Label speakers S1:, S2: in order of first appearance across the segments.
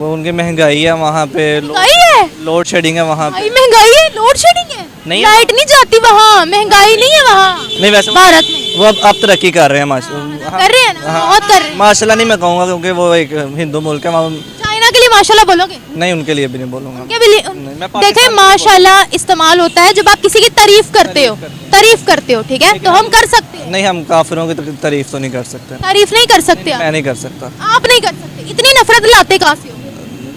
S1: वो उनकी महंगाई है वहाँ पे,
S2: महंगाई है,
S1: लोड शेडिंग है वहाँ पे।
S2: भाई महंगाई है, लोड शेडिंग है,
S1: नहीं,
S2: लाइट नहीं जाती वहाँ, महंगाई नहीं है वहाँ
S1: नहीं वैसे
S2: भारत में।
S1: वो अब तरक्की कर रहे हैं माशाल्लाह।
S2: कर रहे हैं ना, बहुत कर रहे हैं।
S1: माशाल्लाह नहीं मैं कहूँगा क्योंकि वो एक हिंदू मुल्क है वहाँ।
S2: चाइना के लिए माशाल्लाह बोलोगे?
S1: नहीं उनके लिए भी नहीं बोलूँगा।
S2: क्या बिली
S1: मैं पाकिस्तान
S2: देखें,
S1: के
S2: माशाल्लाह इस्तेमाल होता है जब आप किसी की तारीफ करते हो, ठीक है, तो हम कर सकते हैं।
S1: नहीं हम काफिरों की तारीफ तो नहीं कर सकते।
S2: तारीफ नहीं कर सकते
S1: मैं नहीं कर सकता।
S2: आप नहीं कर सकते। इतनी नफरत लाते कहाँ से हो?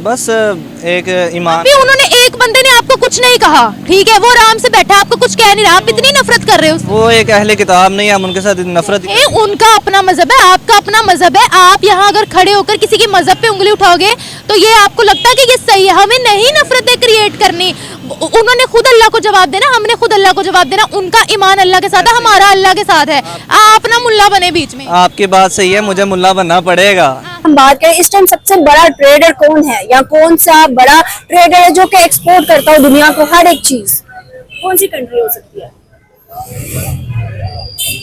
S1: बस एक ईमान।
S2: अभी उन्होंने एक बंदे ने आपको कुछ नहीं कहा, ठीक है, वो आराम से बैठा है, आपको कुछ कह नहीं रहा, आप इतनी नफरत कर रहे हो उससे।
S1: वो एक अहले किताब नहीं है, हम उनके साथ नफरत।
S2: उनका अपना मजहब है, आपका अपना मजहब है। आप यहाँ अगर खड़े होकर किसी के मजहब पे उंगली उठाओगे तो ये आपको लगता है कि ये सही है। हमें नहीं नफरतें क्रिएट करनी। उन्होंने खुद अल्लाह को जवाब देना, हमने खुद अल्लाह को जवाब देना। उनका ईमान अल्लाह के साथ है, हमारा अल्लाह के साथ है। आप ना मुल्ला बने बीच में।
S1: आपकी बात सही है, मुझे मुल्ला बनना पड़ेगा।
S3: हम बात करें इस टाइम सबसे बड़ा ट्रेडर कौन है, या कौन सा बड़ा ट्रेडर है जो कि एक्सपोर्ट करता हो दुनिया को हर एक चीज, कौन सी कंट्री हो सकती है?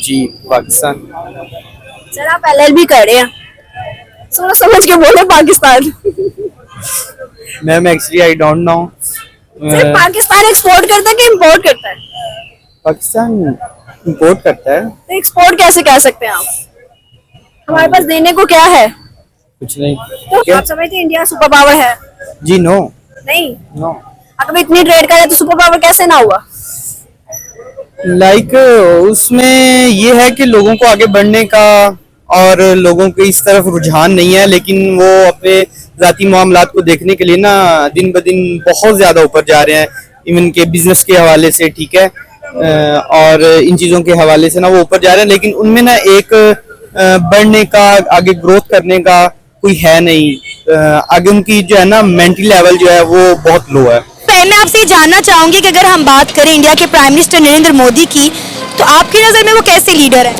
S4: जी पाकिस्तान।
S3: सर आप एलएलबी कर रहे हैं, सोच समझ के बोलो Pakistan.
S4: Ma'am actually I don't know.
S3: सिर्फ पाकिस्तान एक्सपोर्ट करता है कि इम्पोर्ट करता है?
S4: पाकिस्तान इंपोर्ट करता है।
S3: तो एक्सपोर्ट कैसे कह सकते हैं आप? हमारे पास देने को क्या है?
S4: कुछ नहीं।
S3: तो
S4: क्या?
S3: आप समझते हैं इंडिया सुपर पावर है?
S4: जी नो।
S3: नहीं,
S4: नो
S3: अगर इतनी ट्रेड करे तो सुपर पावर कैसे ना हुआ?
S4: लाइक उसमें ये है कि लोगों को आगे बढ़ने का और लोगों के इस तरफ रुझान नहीं है, लेकिन वो अपने ज़ाती मामलात को देखने के लिए ना दिन ब दिन बहुत ज़्यादा ऊपर जा रहे हैं। इवन के बिजनेस के हवाले से, ठीक है, और इन चीज़ों के हवाले से ना वो ऊपर जा रहे हैं, लेकिन उनमें ना एक बढ़ने का, आगे ग्रोथ करने का कोई है नहीं। आगे उनकी जो है ना मेंटल लेवल जो है वो बहुत लो है।
S5: मैं आपसे जानना चाहूंगी कि अगर हम बात करें इंडिया के प्राइम मिनिस्टर नरेंद्र मोदी की, तो आपकी नज़र में वो कैसे लीडर है?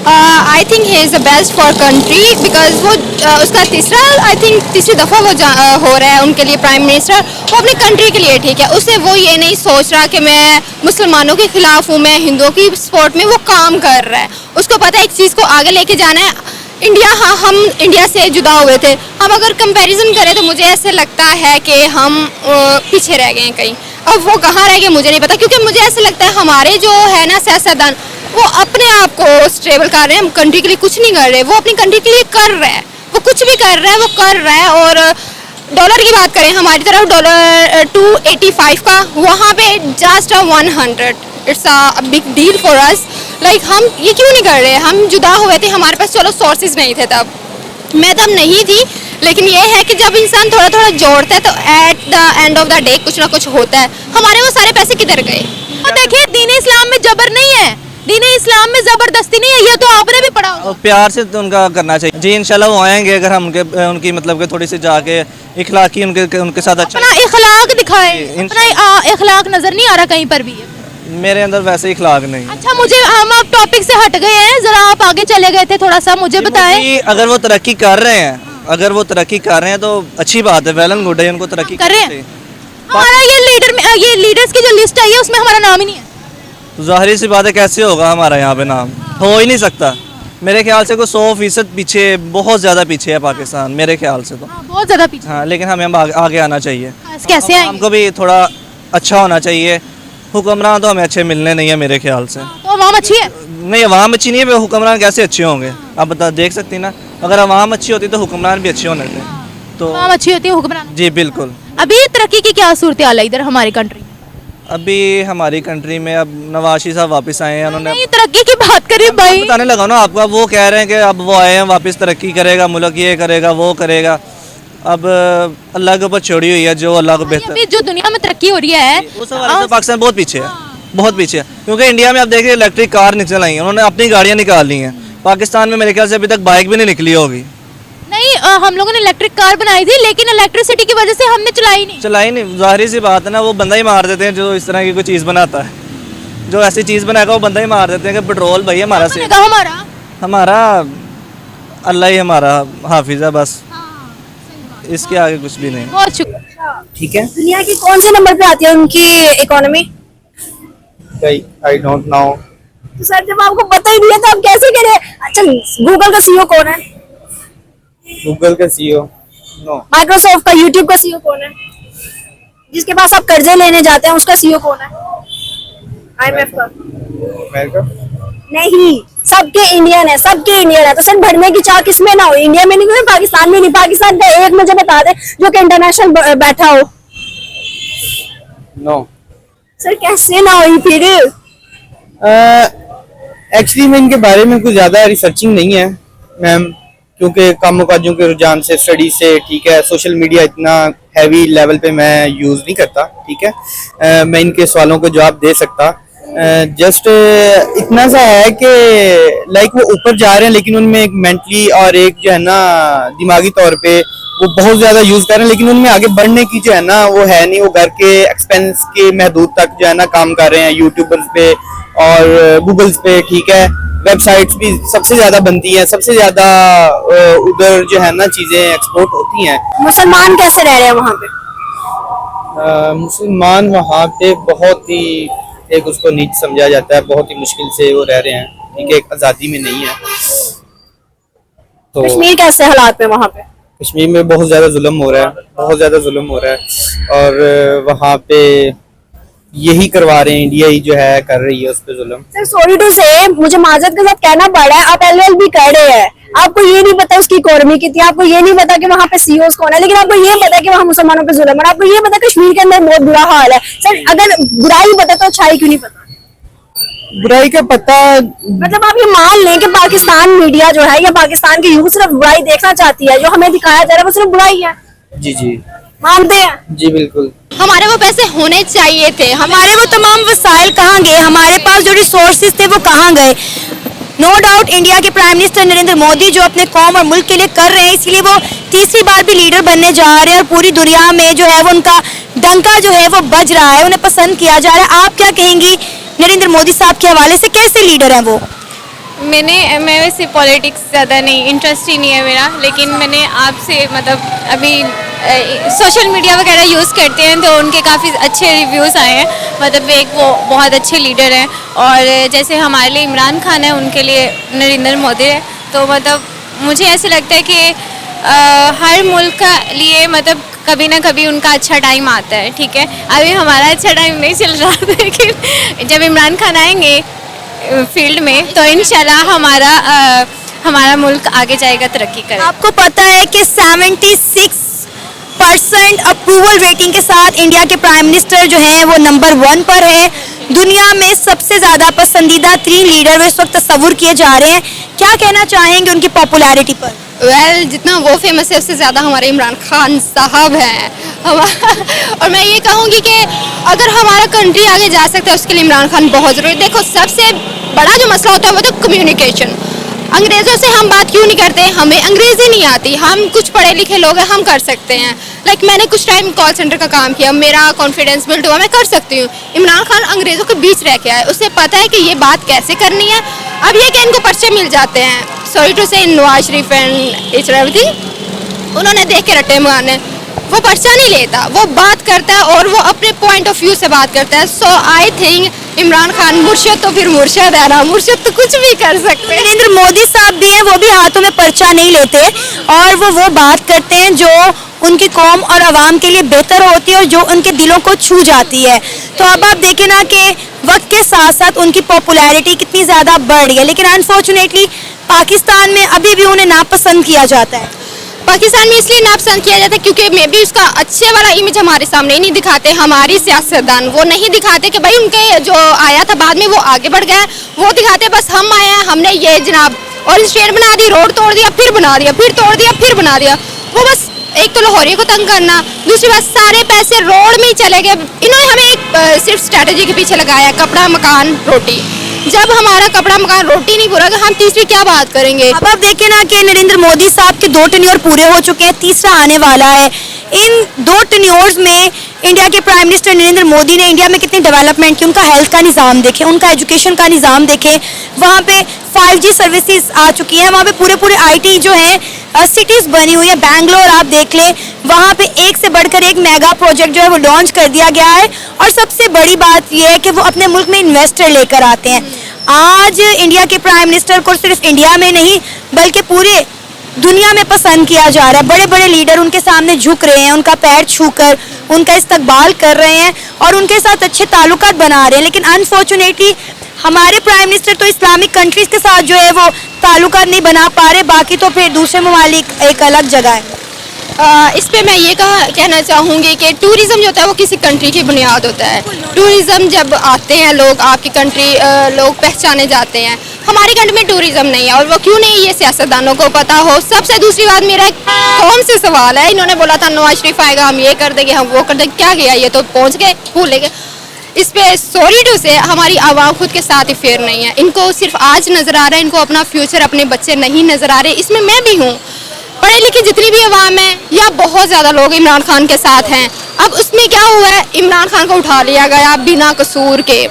S6: I think he is the best for country because वो उसका तीसरी दफ़ा वो हो रहा है उनके लिए प्राइम मिनिस्टर। वो अपनी कंट्री के लिए ठीक है, उससे वो ये नहीं सोच रहा कि मैं मुसलमानों के ख़िलाफ़ हूँ, मैं हिंदुओं की सपोर्ट में वो काम कर रहा है। उसको पता है एक चीज़ को आगे लेके जाना है। इंडिया, हाँ, हम इंडिया से जुदा हुए थे। हम अगर कंपैरिजन करें तो मुझे ऐसे लगता है कि हम पीछे रह गए हैं कहीं। अब वो कहाँ रह गए मुझे नहीं पता, क्योंकि मुझे ऐसा लगता है हमारे जो है ना सियासतदान, वो अपने आप को स्टेबल कर रहे हैं। हम कंट्री के लिए कुछ नहीं कर रहे, वो अपनी कंट्री के लिए कर रहा है। वो कुछ भी कर रहा है, वो कर रहा है। और डॉलर की बात करें, हमारी तरफ डॉलर 285 का, वहाँ पे just 100। It's a big deal for us. Like हम ये क्यों नहीं कर रहे? हम जुदा हुए थे, हमारे पास चलो सोर्सेज नहीं थे तब, मैं तब नहीं थी, लेकिन ये है कि जब इंसान थोड़ा थोड़ा जोड़ता है तो at the end of the day कुछ ना कुछ होता है। हमारे वो सारे पैसे किधर गए?
S2: और देखिए, दीन इस्लाम में जबर नहीं है, दीन इस्लाम में जबरदस्ती नहीं है, ये तो आपने भी पढ़ा होगा।
S1: और प्यार से तो उनका करना चाहिए जी। इंशाल्लाह वो आएंगे अगर हम उनकी मतलब कि थोड़ी सी जाके इखलाकी उनके साथ अच्छा
S2: अपना इखलाक दिखाए।
S1: जी,
S2: अपना इखलाक नजर नहीं आ रहा कहीं पर भी।
S1: मेरे अंदर वैसे इखलाक नहीं।
S2: अच्छा, मुझे, हम आप टॉपिक से हट गए हैं, जरा आप आगे चले गए थे, थोड़ा सा मुझे बताएं।
S1: अगर वो तरक्की कर रहे हैं, अगर वो तरक्की कर रहे हैं तो अच्छी बात है, वेल एंड गुड है, उनको तरक्की
S2: कर रहे हैं। हमारा ये लीडर में, ये लीडर्स की जो लिस्ट आई है उसमें हमारा नाम ही नहीं है।
S1: तो जाहिर सी बात है, कैसे होगा हमारा यहाँ पे नाम? हो ही नहीं सकता। मेरे ख्याल से कोई 100% पीछे, बहुत ज़्यादा पीछे है पाकिस्तान, मेरे ख्याल से तो।
S2: बहुत ज़्यादा पीछे।
S1: हाँ, लेकिन हमें आगे आना चाहिए।
S2: कैसे आएंगे?
S1: हमको भी थोड़ा अच्छा होना चाहिए। हुक्मरान तो हमें अच्छे मिलने नहीं है मेरे ख्याल से।
S2: तो अवाम अच्छी है?
S1: नहीं, अवाम अच्छी नहीं है, हुक्मरान कैसे अच्छे होंगे? आप देख सकती ना, अगर अवाम अच्छी होती तो हुक्मरान भी अच्छे होने थे। तो
S2: अवाम अच्छी होती है, हुक्मरान।
S1: जी बिल्कुल।
S2: अभी तरक्की की क्या सूरत हाल है इधर हमारी कंट्री में?
S1: अभी हमारी कंट्री में अब नवाज साहब वापस आए हैं, उन्होंने
S2: नहीं, तरक्की की बात करिए भाई।
S1: बताने लगा ना आपको। अब वो कह रहे हैं कि अब वो आए हैं वापस, तरक्की करेगा मुल्क, ये करेगा वो करेगा। अब अल्लाह के ऊपर छोड़ी हुई है, जो अल्लाह को बेहतर।
S2: अभी जो दुनिया में तरक्की हो रही है
S1: उस हवाले से पाकिस्तान बहुत पीछे है, बहुत पीछे है। क्योंकि इंडिया में आप देखिए इलेक्ट्रिक कार निकल आई हैं, उन्होंने अपनी गाड़ियाँ निकाल ली हैं। पाकिस्तान में मेरे ख्याल से अभी तक बाइक भी नहीं निकली होगी।
S2: नहीं, हम लोगों ने इलेक्ट्रिक कार बनाई थी, लेकिन इलेक्ट्रिसिटी की वजह से हमने चलाई नहीं।
S1: जाहिर सी बात है ना, वो बंदा ही मार देते हैं जो इस तरह की कोई चीज़ बनाता है। जो ऐसी चीज़ बनाएगा वो बंदा ही मार देते हैं कि पेट्रोल भाई हमारा से, हमारा अल्लाह ही हमारा हाफिज है, बस इसके आगे कुछ भी नहीं।
S2: बहुत शुक्रिया।
S4: ठीक है।
S3: दुनिया की कौन से नंबर पे आती है उनकी इकोनॉमी?
S4: I don't know.
S3: तो सर जब आपको पता ही नहीं है तो आप कैसे करें? अच्छा, गूगल का सीईओ कौन है?
S4: गूगल का सीईओ नो।
S3: माइक्रोसॉफ्ट का, यूट्यूब का सीईओ कौन है? जिसके पास आप कर्जे लेने जाते हैं उसका सीईओ कौन है? आईएमएफ का?
S4: अमेरिका?
S3: नहीं, सबके इंडियन है, सबके इंडियन है। तो सर भरने की चाह किसमें ना हो? इंडिया में नहीं हो, पाकिस्तान में नहीं। पाकिस्तान का एक मुझे बता दे जो कि इंटरनेशनल बैठा हो।
S4: नो।
S3: सर कैसे ना हो फिर?
S4: एक्चुअली मैं इनके बारे में कुछ ज़्यादा रिसर्चिंग नहीं है मैम, क्योंकि कामों काजों के रुझान से, स्टडी से, ठीक है, सोशल मीडिया इतना हैवी लेवल पे मैं यूज़ नहीं करता, ठीक है। मैं इनके सवालों को जवाब दे सकता। जस्ट इतना सा है कि लाइक वो ऊपर जा रहे हैं, लेकिन उनमें एक मेंटली और एक जो है ना दिमागी तौर पे वो बहुत ज़्यादा यूज़ कर रहे हैं, लेकिन उनमें आगे बढ़ने की जो है ना वो है नहीं। वो घर के एक्सपेंस के महदूद तक जो है ना काम कर रहे हैं, यूट्यूबर्स पे और गूगल्स पे, ठीक है। वेबसाइट्स भी सबसे ज्यादा बनती हैं, सबसे ज्यादा उधर जो है ना चीजें एक्सपोर्ट होती हैं।
S3: मुसलमान कैसे रह रहे हैं वहाँ पे?
S4: मुसलमान वहाँ पे बहुत ही एक उसको नीच समझा जाता है, बहुत ही मुश्किल से वो रह रहे हैं, ठीक है, एक आज़ादी में नहीं है। तो
S3: कश्मीर कैसे हालात में वहाँ पे?
S4: कश्मीर में बहुत ज्यादा जुल्म हो रहा है, बहुत ज्यादा जुल्म हो रहा है, और वहाँ पे यही करवा रहे हैं, इंडिया ही जो है कर रही है उस पर जुल्म।
S3: सर सॉरी टू से, मुझे माजरत के साथ कहना पड़ा है, आप एलएलबी कर रहे हैं, आपको ये नहीं पता उसकी इकोनॉमी कितनी, आपको ये नहीं पता कि वहाँ पे सीईओस कौन है, लेकिन आपको ये पता है कि वहाँ मुसलमानों पे जुल्म है, आपको ये पता है कश्मीर के अंदर बहुत बुरा हाल है। सर अगर बुराई पता तो अच्छाई क्यों नहीं पता?
S4: बुराई का पता
S3: मतलब आप ये मान लें कि पाकिस्तान मीडिया जो है या पाकिस्तान की यूथ सिर्फ बुराई देखना चाहती है, जो हमें दिखाया जा रहा है वो सिर्फ बुराई है,
S4: जी जी
S3: मानते हैं?
S4: जी बिल्कुल।
S6: हमारे वो पैसे होने चाहिए थे,
S5: हमारे वो तमाम वसाइल कहाँ गए, हमारे पास जो रिसोर्सेज थे वो कहाँ गए। नो डाउट इंडिया के प्राइम मिनिस्टर नरेंद्र मोदी जो अपने कौम और मुल्क के लिए कर रहे हैं, इसलिए वो तीसरी बार भी लीडर बनने जा रहे हैं, और पूरी दुनिया में जो है वो उनका डंका जो है वो बज रहा है, उन्हें पसंद किया जा रहा है। आप क्या कहेंगी नरेंद्र मोदी साहब के हवाले से, कैसे लीडर हैं वो?
S6: मैं वैसे पॉलिटिक्स ज़्यादा नहीं, इंटरेस्ट ही नहीं है मेरा, लेकिन मैंने आपसे मतलब अभी सोशल मीडिया वगैरह यूज़ करते हैं तो उनके काफ़ी अच्छे रिव्यूज़ आए हैं, मतलब एक वो बहुत अच्छे लीडर हैं, और जैसे हमारे लिए इमरान खान है उनके लिए नरेंद्र मोदी है। तो मतलब मुझे ऐसे लगता है कि हर मुल्क का लिए मतलब कभी ना कभी उनका अच्छा टाइम आता है, ठीक है। अभी हमारा अच्छा टाइम नहीं चल रहा, लेकिन जब इमरान खान आएंगे फील्ड में तो इंशाल्लाह हमारा मुल्क आगे जाएगा, तरक्की करेगा।
S5: आपको पता है कि 76% अप्रूवल रेटिंग के साथ इंडिया के प्राइम मिनिस्टर जो हैं वो नंबर 1 पर है। दुनिया में सबसे ज़्यादा पसंदीदा 3 लीडर वो इस वक्त तस्वुर किए जा रहे हैं। क्या कहना चाहेंगे उनकी पॉपुलैरिटी पर?
S6: वेल जितना वो फेमस है उससे ज़्यादा हमारे इमरान खान साहब हैं। और मैं ये कहूँगी कि अगर हमारा कंट्री आगे जा सकता है उसके लिए इमरान खान बहुत ज़रूरी। देखो सबसे बड़ा जो मसला होता है वो तो कम्युनिकेशन। अंग्रेज़ों से हम बात क्यों नहीं करते? हमें अंग्रेज़ी नहीं आती, हम कुछ पढ़े लिखे लोग हैं, हम कर सकते हैं। लाइक मैंने कुछ टाइम कॉल सेंटर का काम किया, मेरा कॉन्फिडेंस बिल्ड हुआ, मैं कर सकती हूँ। इमरान खान अंग्रेज़ों के बीच रह के आए, उसे पता है कि ये बात कैसे करनी है। अब ये कि इनको पर्चे मिल जाते हैं, सॉरी टू से नवाज शरीफ एंड एवरीथिंग, उन्होंने देख के रट्टे मारने, वो पर्चा नहीं लेता, वो बात करता है और वो अपने पॉइंट ऑफ व्यू से बात करता है। सो आई थिंक इमरान खान मुर्शद तो फिर मुर्शद है ना, मुर्शद तो कुछ भी कर सकते हैं।
S5: नरेंद्र मोदी साहब भी हैं, वो भी हाथों में पर्चा नहीं लेते और वो बात करते हैं जो उनकी कौम और आवाम के लिए बेहतर होती है और जो उनके दिलों को छू जाती है। तो अब आप देखें ना कि वक्त के साथ साथ उनकी पॉपुलैरिटी कितनी ज़्यादा बढ़ रही है, लेकिन अनफॉर्चुनेटली पाकिस्तान में अभी भी उन्हें नापसंद किया जाता है।
S6: पाकिस्तान में इसलिए नापसंद किया जाता है क्योंकि मे बी उसका अच्छे वाला इमेज हमारे सामने नहीं दिखाते, हमारी सियासतदान वो नहीं दिखाते कि भाई उनके जो आया था बाद में वो आगे बढ़ गया, वो दिखाते बस हम आए हैं, हमने ये जनाब और स्टेट बना दी, रोड तोड़ दिया, फिर बना दिया, फिर तोड़ दिया, फिर बना दिया। वो बस एक तो लाहौरियों को तंग करना, दूसरी बात सारे पैसे रोड में ही चले गए। इन्होंने हमें एक सिर्फ स्ट्रैटेजी के पीछे लगाया, कपड़ा मकान रोटी। जब हमारा कपड़ा मकान रोटी नहीं पूरा, हम तीसरी क्या बात करेंगे?
S5: अब आप देखें ना कि नरेंद्र मोदी साहब के 2 टेन्योर पूरे हो चुके हैं, तीसरा आने वाला है। इन 2 टेन्योर्स में इंडिया के प्राइम मिनिस्टर नरेंद्र मोदी ने इंडिया में कितनी डेवलपमेंट की, उनका हेल्थ का निज़ाम देखें, उनका एजुकेशन का निज़ाम देखें, वहाँ पे 5G सर्विसेज आ चुकी हैं, वहाँ पे पूरे IT जो है सिटीज़ बनी हुई है। बैंगलोर आप देख लें, वहाँ पे एक से बढ़कर एक मेगा प्रोजेक्ट जो है वो लॉन्च कर दिया गया है। और सबसे बड़ी बात यह है कि वो अपने मुल्क में इन्वेस्टर लेकर आते हैं। आज इंडिया के प्राइम मिनिस्टर को सिर्फ इंडिया में नहीं बल्कि पूरे दुनिया में पसंद किया जा रहा है। बड़े बड़े लीडर उनके सामने झुक रहे हैं, उनका पैर छूकर उनका इस्तकबाल कर रहे हैं और उनके साथ अच्छे ताल्लुकात बना रहे हैं। लेकिन अनफॉर्चुनेटली हमारे प्राइम मिनिस्टर तो इस्लामिक कंट्रीज के साथ जो है वो ताल्लुकात नहीं बना पा रहे, बाकी तो फिर दूसरे ममालिक एक अलग जगह है।
S6: इस पे मैं ये कहना चाहूँगी कि टूरिज़्म जो होता है वो किसी कंट्री की बुनियाद होता है। टूरिज़्म जब आते हैं लोग, आपकी कंट्री लोग पहचाने जाते हैं। हमारी कंट्री में टूरिज़्म नहीं है और वो क्यों नहीं, ये सियासतदानों को पता हो। सबसे दूसरी बात, मेरा एक कौन से सवाल है, इन्होंने बोला था नवाज शरीफ आएगा, हम ये कर देंगे, हम वो कर देंगे, क्या किया? ये तो पहुँच गए, भूल गए। इस पे सॉरी टू से हमारी आवाम खुद के साथ ही फेयर नहीं है। इनको सिर्फ आज नज़र आ रहा है, इनको अपना फ्यूचर, अपने बच्चे नहीं नज़र आ रहे। इसमें मैं भी हूँ, पढ़े लिखे जितनी भी आवाम है या बहुत ज़्यादा लोग इमरान खान के साथ हैं। अब उसमें क्या हुआ है, इमरान खान को उठा लिया गया बिना कसूर के,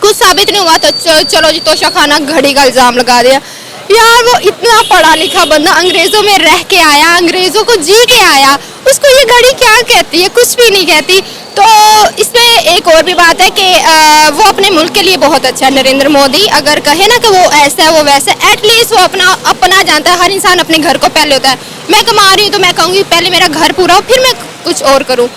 S6: कुछ साबित नहीं हुआ तो चलो जी तोशा खाना घड़ी का इल्ज़ाम लगा दिया। यार वो इतना पढ़ा लिखा बंदा, अंग्रेज़ों में रह के आया, अंग्रेज़ों को जी के आया, उसको ये घड़ी क्या कहती है? कुछ भी नहीं कहती। तो इसमें एक और भी बात है कि वो अपने मुल्क के लिए बहुत अच्छा है। नरेंद्र मोदी अगर कहे ना कि वो ऐसा है वो वैसा है, एटलीस्ट वो अपना जानता है। हर इंसान अपने घर को पहले होता है। मैं कमा रही हूँ तो मैं कहूँगी पहले मेरा घर पूरा हो, फिर मैं कुछ और करूँ।